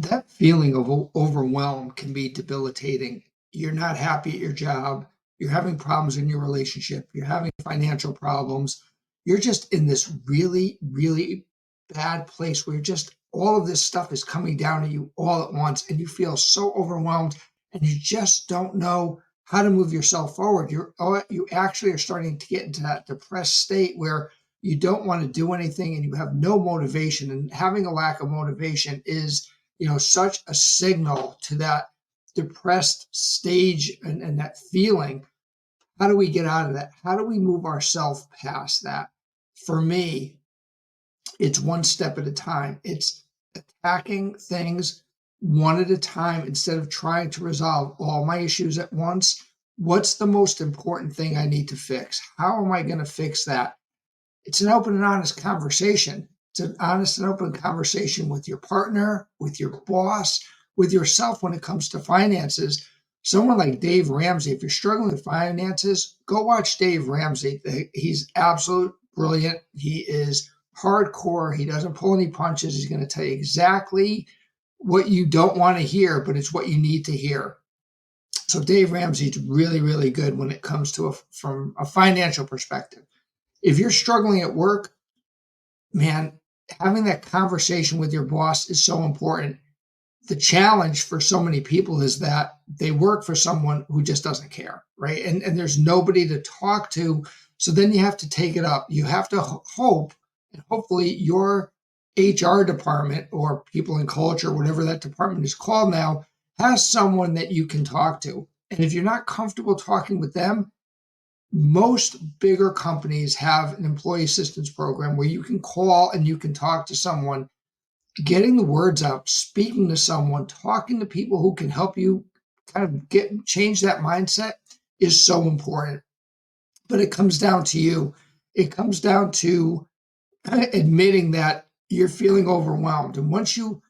That feeling of overwhelm can be debilitating. You're not happy at your job. You're having problems in your relationship. You're having financial problems. You're just in this really, really bad place where just all of this stuff is coming down to you all at once, and you feel so overwhelmed, and you just don't know how to move yourself forward. You actually are starting to get into that depressed state where you don't want to do anything and you have no motivation. And having a lack of motivation is such a signal to that depressed stage and that feeling. How do we get out of that? How do we move ourselves past that? For me, it's one step at a time. It's attacking things one at a time instead of trying to resolve all my issues at once. What's the most important thing I need to fix? How am I going to fix that? It's an open and honest conversation. It's an honest and open conversation with your partner, with your boss, with yourself when it comes to finances. Someone like Dave Ramsey, if you're struggling with finances, go watch Dave Ramsey. He's absolute brilliant. He is hardcore. He doesn't pull any punches. He's going to tell you exactly what you don't want to hear, but it's what you need to hear. So Dave Ramsey's really, really good when it comes to from a financial perspective. If you're struggling at work, man, having that conversation with your boss is so important. The challenge for so many people is that they work for someone who just doesn't care, right? And there's nobody to talk to. So then you have to take it up. You have to hope, and hopefully your HR department or people in culture, whatever that department is called now, has someone that you can talk to. And if you're not comfortable talking with them, most bigger companies have an employee assistance program where you can call and you can talk to someone. Getting the words out, speaking to someone, talking to people who can help you kind of change that mindset is so important. But it comes down to you. It comes down to admitting that you're feeling overwhelmed. And once you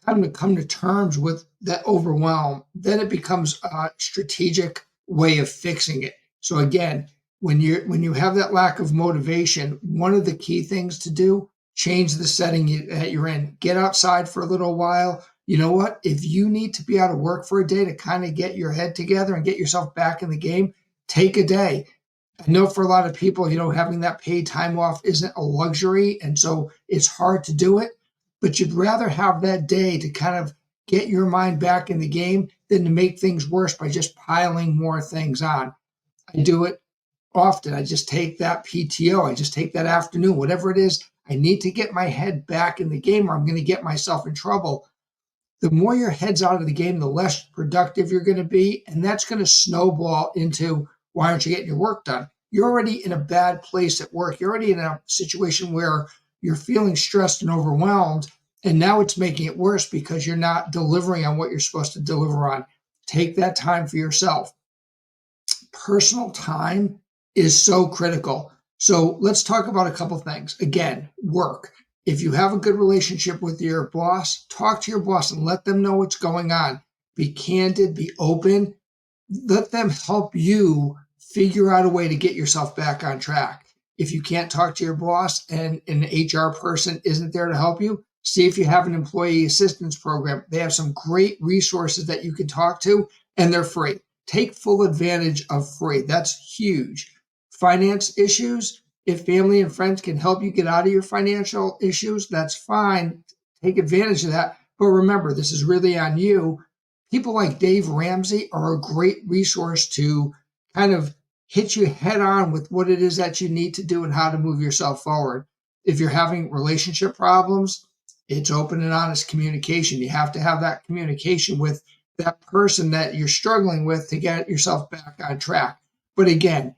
kind of come to terms with that overwhelm, then it becomes a strategic way of fixing it. So again, when you have that lack of motivation, one of the key things to do, change the setting that you're in. Get outside for a little while. You know what? If you need to be out of work for a day to kind of get your head together and get yourself back in the game, take a day. I know for a lot of people, having that paid time off isn't a luxury, and so it's hard to do it. But you'd rather have that day to kind of get your mind back in the game than to make things worse by just piling more things on. I do it often. I just take that PTO, I just take that afternoon, whatever it is. I need to get my head back in the game or I'm going to get myself in trouble. The more your head's out of the game, the less productive you're going to be. And that's going to snowball into, why aren't you getting your work done? You're already in a bad place at work. You're already in a situation where you're feeling stressed and overwhelmed. And now it's making it worse because you're not delivering on what you're supposed to deliver on. Take that time for yourself. Personal time is so critical. So let's talk about a couple things. Again, work. If you have a good relationship with your boss, talk to your boss and let them know what's going on. Be candid, be open. Let them help you figure out a way to get yourself back on track. If you can't talk to your boss and an HR person isn't there to help you, see if you have an employee assistance program. They have some great resources that you can talk to, and they're free. Take full advantage of free. That's huge. Finance issues, if family and friends can help you get out of your financial issues, that's fine. Take advantage of that. But remember, this is really on you. People like Dave Ramsey are a great resource to kind of hit you head on with what it is that you need to do and how to move yourself forward. If you're having relationship problems, it's open and honest communication. You have to have that communication with that person that you're struggling with to get yourself back on track. But again,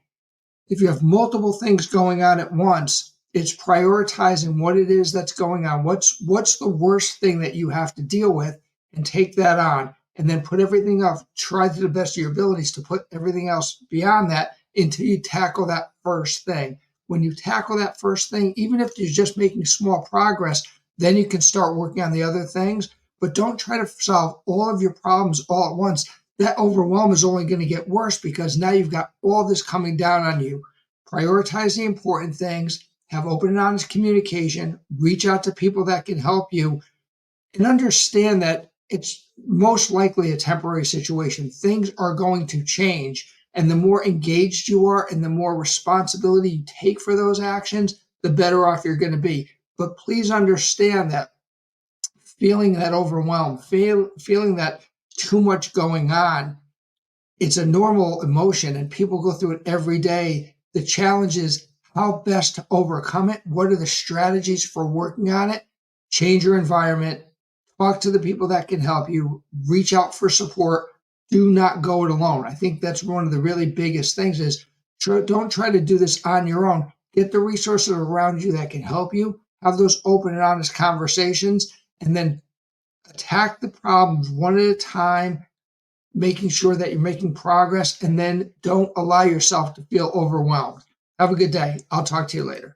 if you have multiple things going on at once, it's prioritizing what it is that's going on. What's the worst thing that you have to deal with, and take that on, and then put everything else. Try to the best of your abilities to put everything else beyond that until you tackle that first thing. When you tackle that first thing, even if you're just making small progress, then you can start working on the other things. But don't try to solve all of your problems all at once. That overwhelm is only going to get worse because now you've got all this coming down on you. Prioritize the important things, have open and honest communication, reach out to people that can help you, and understand that it's most likely a temporary situation. Things are going to change. And the more engaged you are and the more responsibility you take for those actions, the better off you're going to be. But please understand that feeling that overwhelmed, feeling that too much going on, it's a normal emotion and people go through it every day. The challenge is how best to overcome it. What are the strategies for working on it? Change your environment, talk to the people that can help you, reach out for support. Do not go it alone. I think that's one of the really biggest things is don't try to do this on your own. Get the resources around you that can help you. Have those open and honest conversations, and then attack the problems one at a time, making sure that you're making progress, and then don't allow yourself to feel overwhelmed. Have a good day. I'll talk to you later.